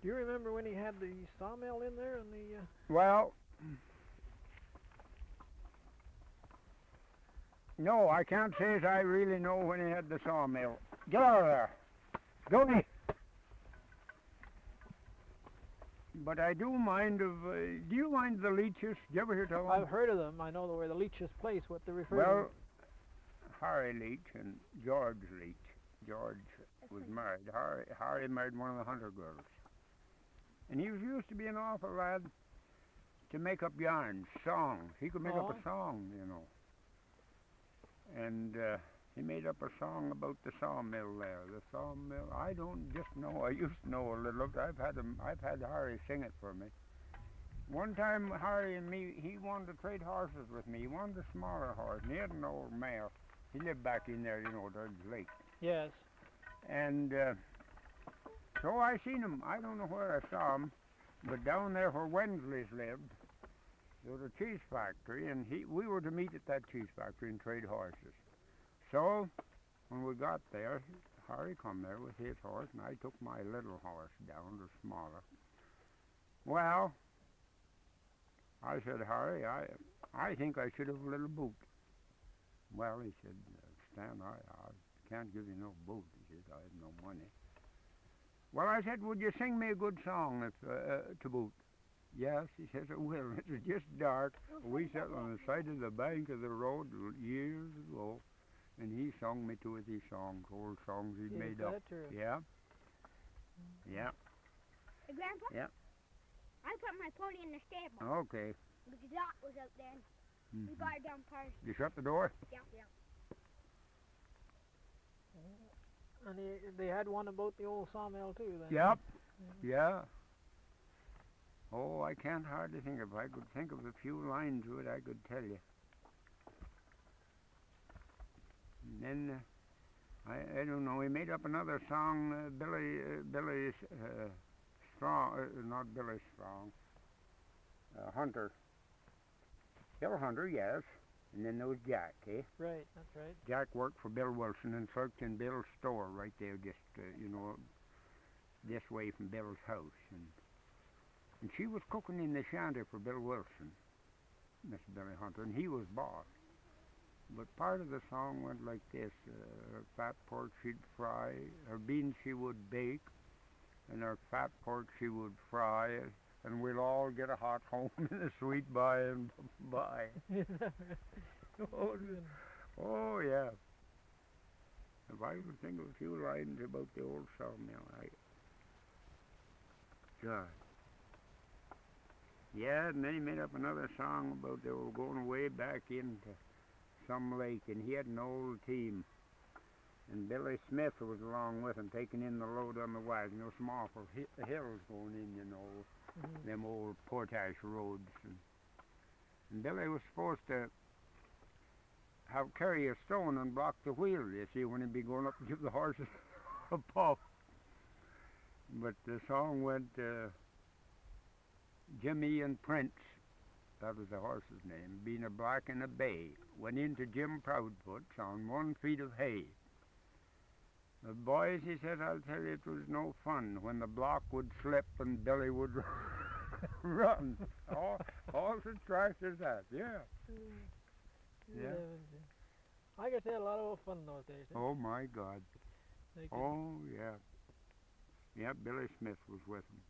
Do you remember when he had the sawmill in there and the? Well, no, I can't say as I really know when he had the sawmill. Get out of there. Go. But I do mind of, do you mind the Leaches? Did you ever hear tell them? I've heard of them. I know where the Leach's place, what they refer Well, to. Harry Leach and George Leach. George was married. Harry married one of the Hunter girls. And he was used to be an awful lad to make up yarns, songs. He could make up a song, you know. And he made up a song about the sawmill there. The sawmill. I don't just know. I used to know a little of it. I've had Harry sing it for me. One time, Harry and me, he wanted to trade horses with me. He wanted a smaller horse, and he had an old mare. He lived back in there, you know, towards the lake. Yes. And so I seen him. I don't know where I saw him, but down there where Wensley's lived, there was a cheese factory, and we were to meet at that cheese factory and trade horses. So when we got there, Harry come there with his horse, and I took my little horse down, the smaller. Well, I said, Harry, I think I should have a little boot. Well, he said, Stan, I can't give you no boot. He said, I have no money. Well, I said, would you sing me a good song to boot? Yes, he says, I will. It was just dark. We sat on the side of the bank of the road years ago, and he sung me two of these songs, old songs he'd made up. Yeah. Yeah. Hey, Grandpa? Yeah. I put my pony in the stable. Okay. Because Doc was out there. We got it down first. You shut the door? Yeah. And they had one about the old sawmill too then. Yep. Yeah. Oh, I can't hardly think of it. I could think of a few lines of it, I could tell you. And then, I don't know, he made up another song, Billy Strong, not Billy Strong, Hunter. Bill Hunter, yes. And then there was Jack, eh? Right, that's right. Jack worked for Bill Wilson and worked in Bill's store right there, just, you know, this way from Bill's house. And she was cooking in the shanty for Bill Wilson, Miss Billy Hunter, and he was boss. But part of the song went like this, her fat pork she'd fry, her beans she would bake, and her fat pork she would fry, and we'll all get a hot home in the sweet by and by. Oh, yeah. If I could think of a few lines about the old sawmill, God. Yeah, and then he made up another song about they were going way back into some lake, and he had an old team. And Billy Smith was along with him, taking in the load on the wagon. There were some awful hills going in, you know, them old portage roads. And Billy was supposed to carry a stone and block the wheel, you see, when he'd be going up to give the horses a puff. But the song went, Jimmy and Prince, that was the horse's name, being a black and a bay, went into Jim Proudfoot's on 1 feet of hay. The boys, he said, I'll tell you, it was no fun when the block would slip and Billy would run. All the tracks is that, yeah. Yeah. I guess they had a lot of fun those days. Oh, my God. Oh, yeah. Yeah, Billy Smith was with him.